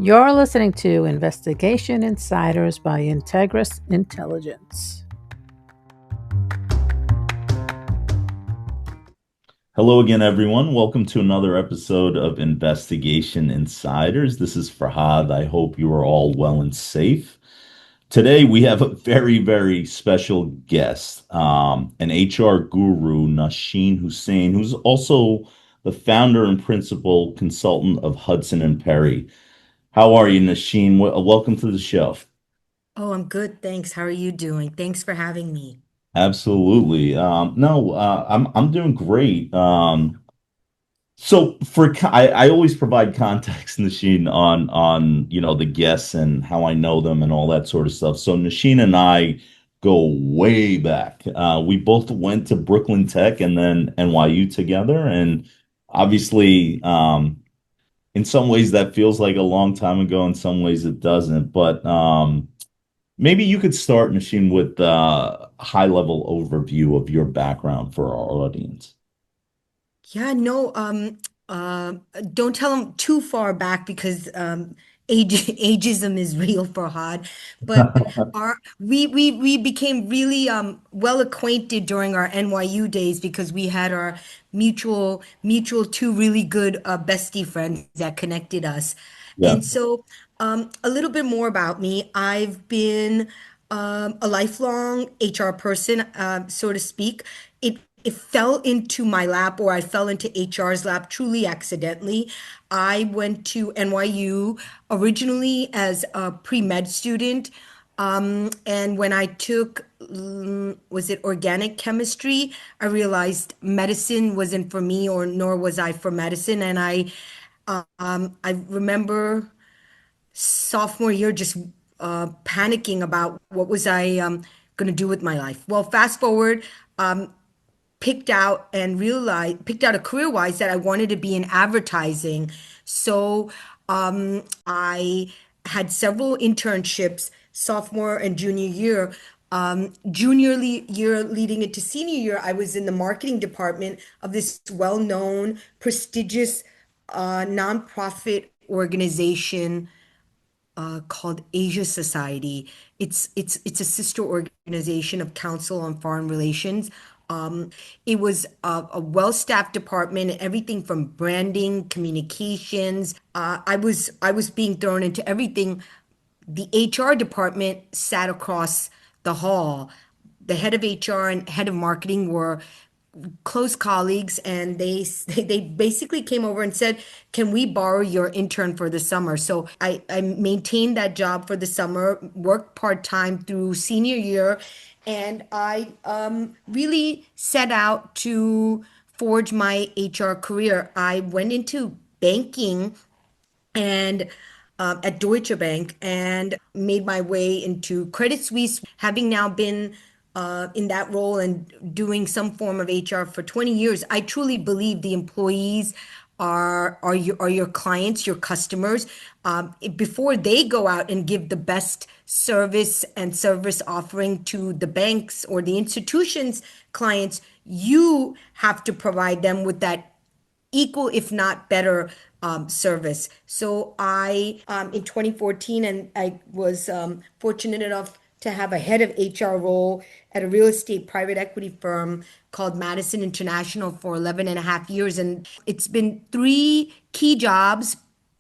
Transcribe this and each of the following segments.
You're listening to Investigation Insiders by Integris Intelligence. Hello again, everyone. Welcome to another episode of Investigation Insiders. This is Forhad. I hope you are all well and safe. Today, we have a very, very special guest, an HR guru, Nausheen Hussain, who's also the founder and principal consultant of Hudson and Perry. How are you, Nausheen? Welcome to the show. Oh, I'm good, thanks. How are you doing? Thanks for having me. Absolutely. No, I'm doing great. So I always provide context, Nasheen, on the guests and how I know them and all that sort of stuff. So Nasheen and I go way back. We both went to Brooklyn Tech and then NYU together, and obviously, in some ways that feels like a long time ago. In some ways it doesn't. But maybe you could start, Nasheen, with a high level overview of your background for our audience. Yeah, no, uh, don't tell them too far back because ageism is real for Hod. But we became really well acquainted during our NYU days because we had our mutual two really good bestie friends that connected us. Yeah. And so a little bit more about me. I've been a lifelong HR person, so to speak. It fell into my lap, or I fell into HR's lap truly accidentally. I went to NYU originally as a pre-med student. And when I took, was it organic chemistry, I realized medicine wasn't for me, or nor was I for medicine. And I remember sophomore year just panicking about what was I going to do with my life. Well, fast forward, picked out a career wise that I wanted to be in advertising. So I had several internships sophomore and junior year. Year leading into senior year, I was in the marketing department of this well-known, prestigious nonprofit organization called Asia Society. It's a sister organization of Council on Foreign Relations. It was a well-staffed department, everything from branding, communications. I was being thrown into everything. The HR department sat across the hall. The head of HR and head of marketing were close colleagues, and they basically came over and said, can we borrow your intern for the summer? So I maintained that job for the summer, worked part-time through senior year, and I really set out to forge my HR career. I went into banking and at Deutsche Bank and made my way into Credit Suisse, having now been in that role and doing some form of HR for 20 years. I truly believe the employees are your clients, your customers. Before they go out and give the best service and service offering to the banks or the institutions clients, you have to provide them with that equal, if not better, service. So I, in 2014, and I was fortunate enough to have a head of HR role at a real estate private equity firm called Madison International for 11 and a half years. And it's been three key jobs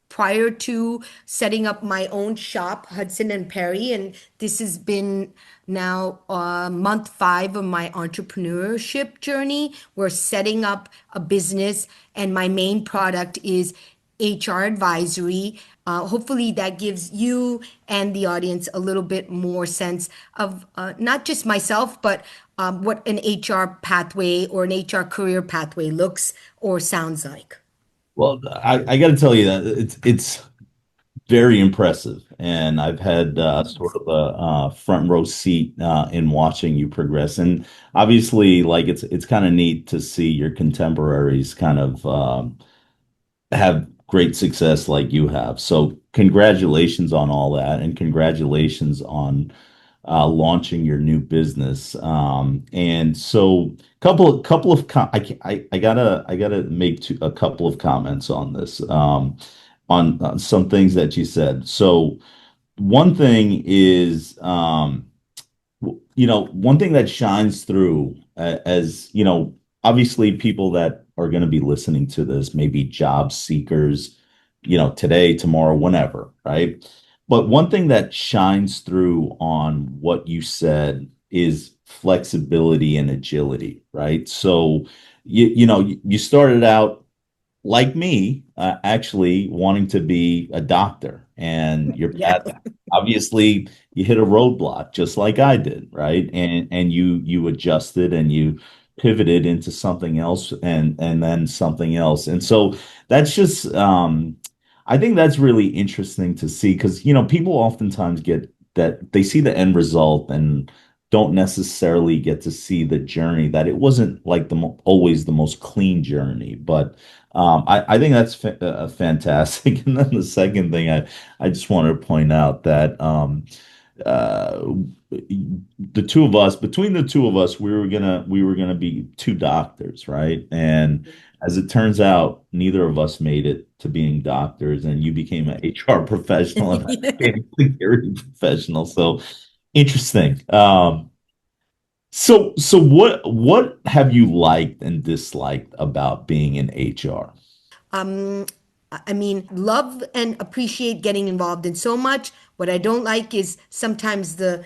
prior to setting up my own shop, Hudson and Perry. And this has been now month five of my entrepreneurship journey. We're setting up a business, and my main product is HR advisory. Hopefully, that gives you and the audience a little bit more sense of not just myself, but what an HR pathway or an HR career pathway looks or sounds like. Well, I got to tell you that it's very impressive, and I've had sort of a front row seat in watching you progress. And obviously, like it's kind of neat to see your contemporaries kind of have great success like you have. So congratulations on all that, and congratulations on launching your new business. And so couple of I gotta make a couple of comments on this. on some things that you said. So one thing is, one thing that shines through as, obviously people that are going to be listening to this, maybe job seekers, today, tomorrow, whenever, right? But one thing that shines through on what you said is flexibility and agility, right? So, you started out like me, actually wanting to be a doctor, and your Yeah. path, obviously, you hit a roadblock just like I did, right? And you adjusted and you pivoted into something else, and then something else, and so that's just, I think that's really interesting to see because people oftentimes get that they see the end result and don't necessarily get to see the journey, that it wasn't like always the most clean journey, but I think that's fantastic. And then the second thing, I just wanted to point out that uh, the two of us, between the two of us, we were gonna be two doctors, right? And as it turns out, neither of us made it to being doctors, and you became an HR professional and I became a security professional. So interesting. So what have you liked and disliked about being in HR? I mean, love and appreciate getting involved in so much. What I don't like is sometimes the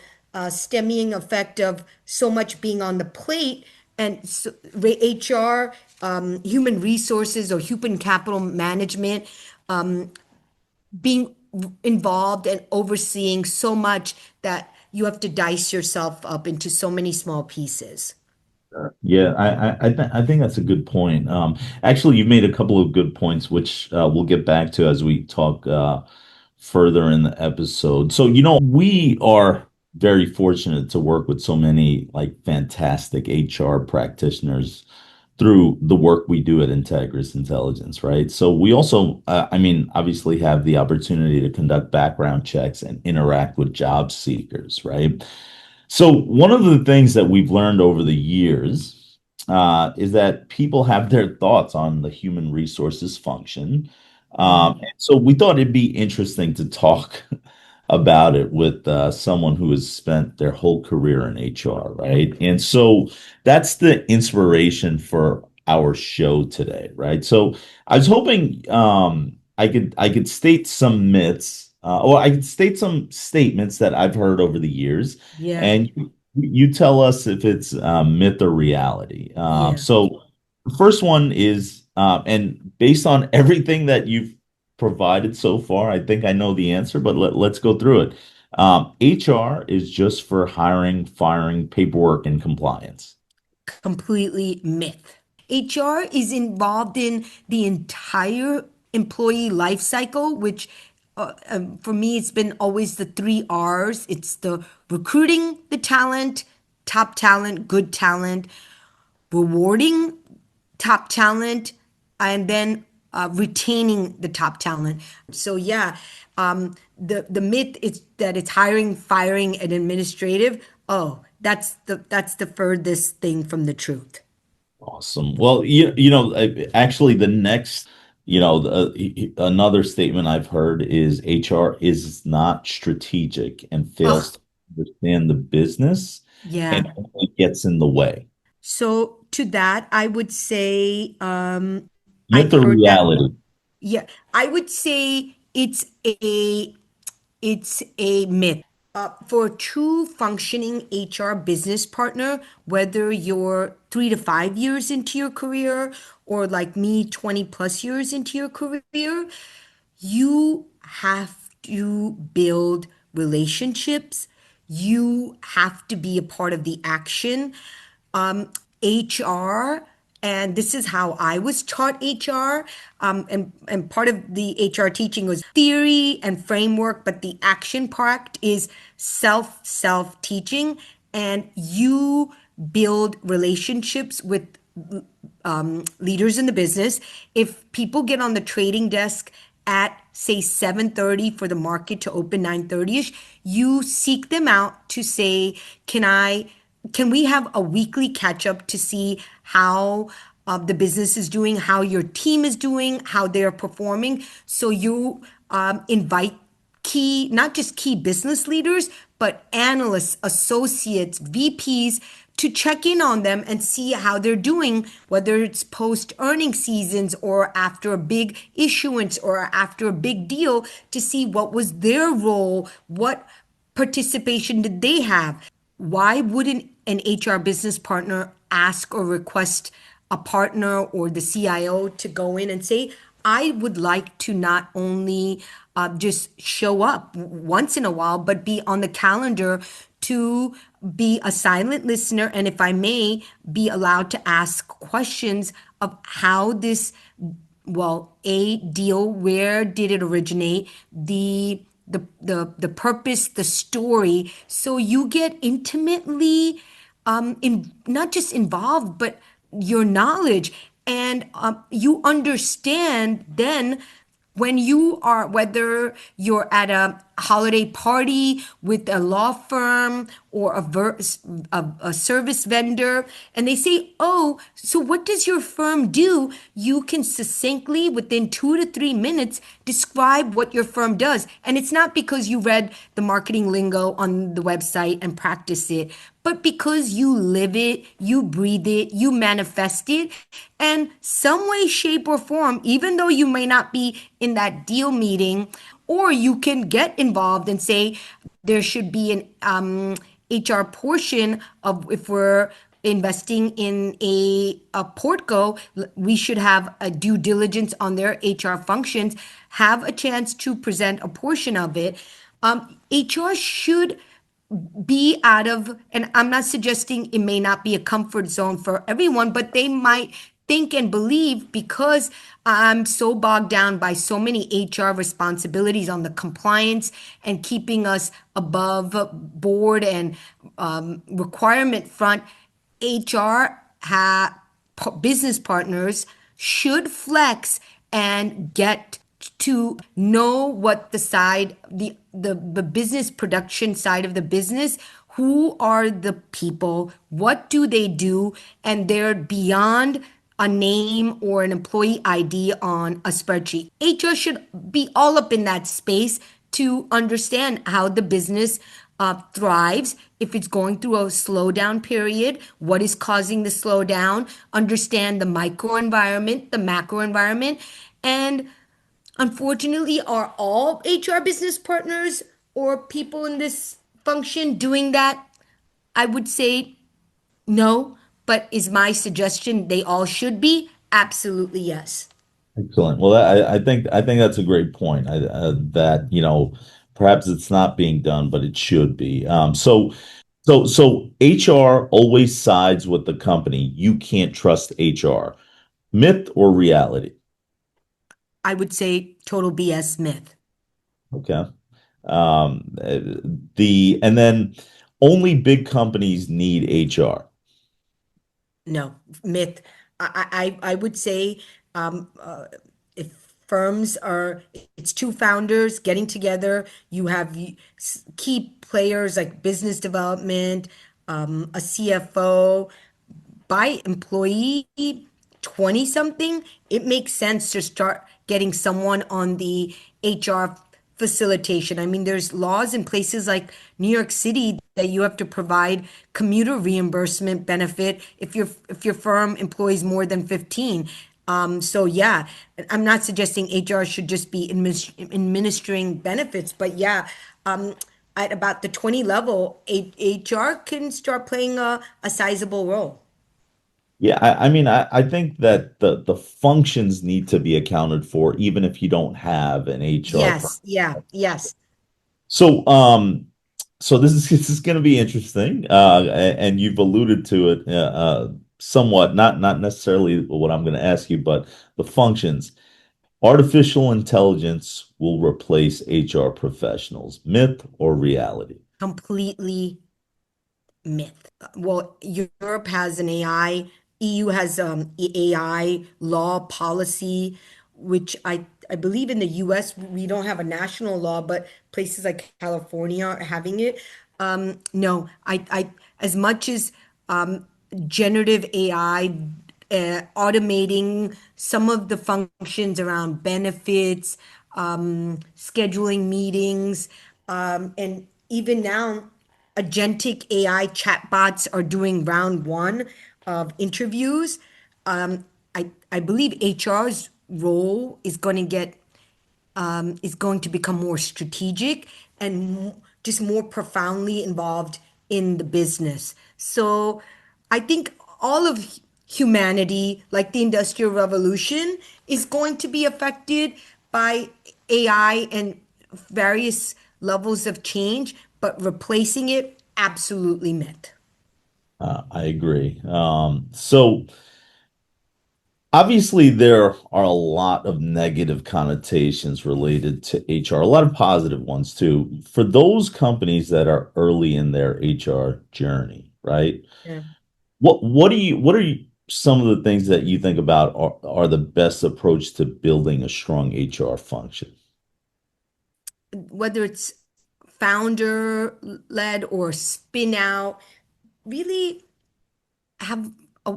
stemming effect of so much being on the plate and so, HR, human resources or human capital management, being involved and overseeing so much that you have to dice yourself up into so many small pieces. Yeah, I think that's a good point. Actually, you've made a couple of good points, which we'll get back to as we talk further in the episode. So, we are very fortunate to work with so many like fantastic HR practitioners through the work we do at Integris Intelligence, right? So we also, I mean, obviously have the opportunity to conduct background checks and interact with job seekers, right? So one of the things that we've learned over the years is that people have their thoughts on the human resources function. Mhm. And so we thought it'd be interesting to talk about it with someone who has spent their whole career in HR, right? And so that's the inspiration for our show today, right? So I was hoping I could state some myths, or I could state some statements that I've heard over the years, Yeah, and you tell us if it's myth or reality. yeah. So the first one is, and based on everything that you've provided so far, I think I know the answer, but let's go through it. HR is just for hiring, firing, paperwork, and compliance. Completely myth. HR is involved in the entire employee life cycle, which for me, it's been always the three R's. It's the recruiting the talent, top talent, good talent, rewarding top talent, and then retaining the top talent. So yeah, the myth is that it's hiring, firing, and administrative. Oh, that's the furthest thing from the truth. Awesome. Well, actually, the next, another statement I've heard is HR is not strategic and fails Oh, to understand the business and yeah. only gets in the way. So to that, I would say I've Myth or heard that. reality? Yeah, I would say it's a myth. For a true functioning HR business partner, whether you're 3 to 5 years into your career or like me, 20 plus years into your career, you have to build relationships. You have to be a part of the action. HR, and this is how I was taught HR. And part of the HR teaching was theory and framework, but the action part is self teaching. And you build relationships with leaders in the business. If people get on the trading desk at say 7:30 for the market to open 9:30ish, you seek them out to say, can we have a weekly catch up to see how the business is doing, how your team is doing, how they're performing. So you invite key, not just key business leaders, but analysts, associates, VPs to check in on them and see how they're doing, whether it's post earning seasons or after a big issuance or after a big deal, to see what was their role, what participation did they have. Why wouldn't an HR business partner ask or request a partner or the CIO to go in and say, I would like to not only just show up once in a while, but be on the calendar to be a silent listener, and if I may, be allowed to ask questions of how this, well, a deal, where did it originate, the purpose, the story, so you get intimately in not just involved, but your knowledge, and you understand then when you are, whether you're at a holiday party with a law firm or a service vendor, and they say, oh, so what does your firm do? You can succinctly, within 2 to 3 minutes, describe what your firm does. And it's not because you read the marketing lingo on the website and practice it, but because you live it, you breathe it, you manifest it, and some way, shape, or form, even though you may not be in that deal meeting, or you can get involved and say there should be an HR portion of, if we're investing in a portco, we should have a due diligence on their HR functions, have a chance to present a portion of it. HR should be out of, and I'm not suggesting it may not be a comfort zone for everyone, but they might think and believe, because I'm so bogged down by so many HR responsibilities on the compliance and keeping us above board and requirement front. Business partners should flex and get to know what the side, the business production side of the business, who are the people, what do they do, and they're beyond a name or an employee ID on a spreadsheet. HR should be all up in that space to understand how the business thrives. If it's going through a slowdown period, what is causing the slowdown, understand the micro environment, the macro environment. And unfortunately, are all HR business partners or people in this function doing that? I would say no, but is my suggestion they all should be? Absolutely yes. Excellent. Well, I think that's a great point. That perhaps it's not being done, but it should be. So HR always sides with the company. You can't trust HR. Myth or reality? I would say total BS myth. Okay. Um, uh, and then only big companies need HR. No, myth. I would say if firms are, it's two founders getting together, you have key players like business development, a CFO, by employee 20 something, it makes sense to start getting someone on the HR facilitation. I mean, there's laws in places like New York City that you have to provide commuter reimbursement benefit if your firm employs more than 15. So yeah, I'm not suggesting HR should just be administering benefits, but yeah, at about the 20 level, HR can start playing a sizable role. Yeah, I mean, I think that the functions need to be accounted for, even if you don't have an HR person. Yes, yeah, yes. So, so this is going to be interesting, and you've alluded to it somewhat, not necessarily what I'm going to ask you, but the functions. Artificial intelligence will replace HR professionals. Myth or reality? Completely myth. Well, Europe has an AI, EU has AI law policy, which I believe in the US we don't have a national law, but places like California are having it. No, I as much as generative AI automating some of the functions around benefits, scheduling meetings, and even now, agentic AI chatbots are doing round one of interviews. I believe HR's role is going to become more strategic and just more profoundly involved in the business. So I think all of humanity, like the Industrial Revolution, is going to be affected by AI and various levels of change, but replacing it, absolutely myth. I agree. So obviously there are a lot of negative connotations related to HR, a lot of positive ones too. For those companies that are early in their HR journey, right? Yeah. What are some of the things that you think about are the best approach to building a strong HR function? Whether it's founder led or spin out, really have a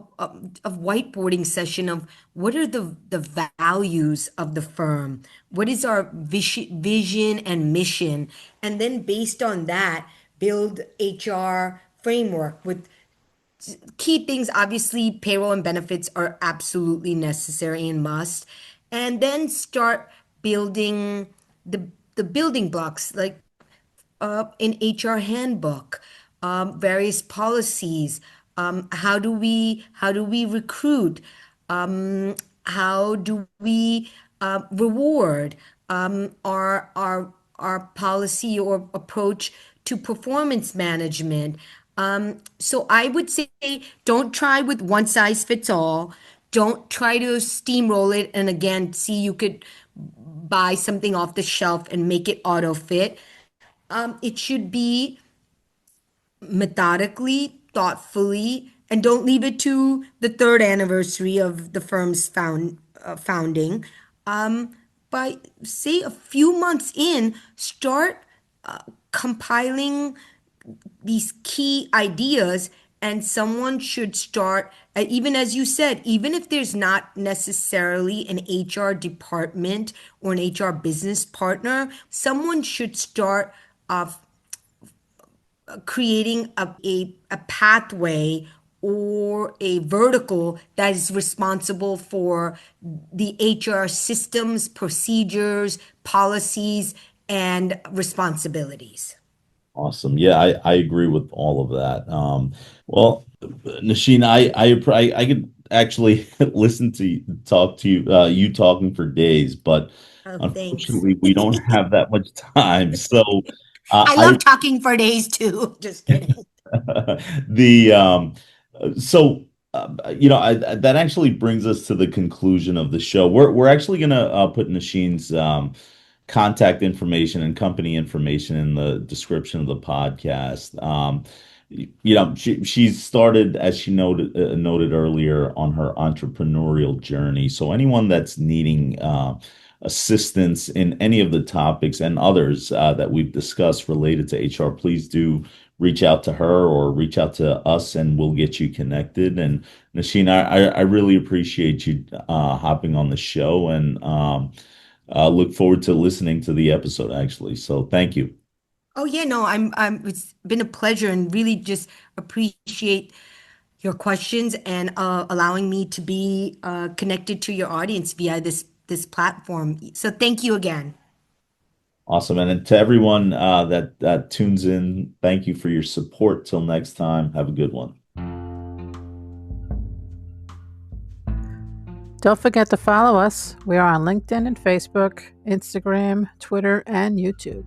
whiteboarding session of what are the values of the firm, what is our vision and mission, and then based on that build HR framework with key things. Obviously payroll and benefits are absolutely necessary and must, and then start building the building blocks like in HR handbook, various policies. How do we recruit? How do we reward? Our policy or approach to performance management. So I would say don't try with one size fits all. Don't try to steamroll it and again see you could buy something off the shelf and make it auto fit. It should be methodically, thoughtfully, and don't leave it to the third anniversary of the firm's founding. By say a few months in, start compiling these key ideas, and someone should start, even as you said, even if there's not necessarily an HR department or an HR business partner, someone should start creating a pathway or a vertical that is responsible for the HR systems, procedures, policies, and responsibilities. Awesome. Yeah, I agree with all of that. Well, Nasheen, I could actually listen to talk to you, you talking for days, but Oh, thanks. unfortunately, we don't have that much time. So, I I love talking for days too. Just kidding. the so that actually brings us to the conclusion of the show. We're actually gonna put Nasheen's contact information and company information in the description of the podcast. She's started, as she noted earlier, on her entrepreneurial journey. So anyone that's needing assistance in any of the topics and others that we've discussed related to HR, please do reach out to her or reach out to us, and we'll get you connected. And Nasheen, I really appreciate you hopping on the show, and look forward to listening to the episode, actually. So thank you. Oh yeah, no, it's been a pleasure and really just appreciate your questions and allowing me to be connected to your audience via this platform. So thank you again. Awesome. And to everyone that tunes in, thank you for your support. Till next time, have a good one. Don't forget to follow us. We are on LinkedIn and Facebook, Instagram, Twitter, and YouTube.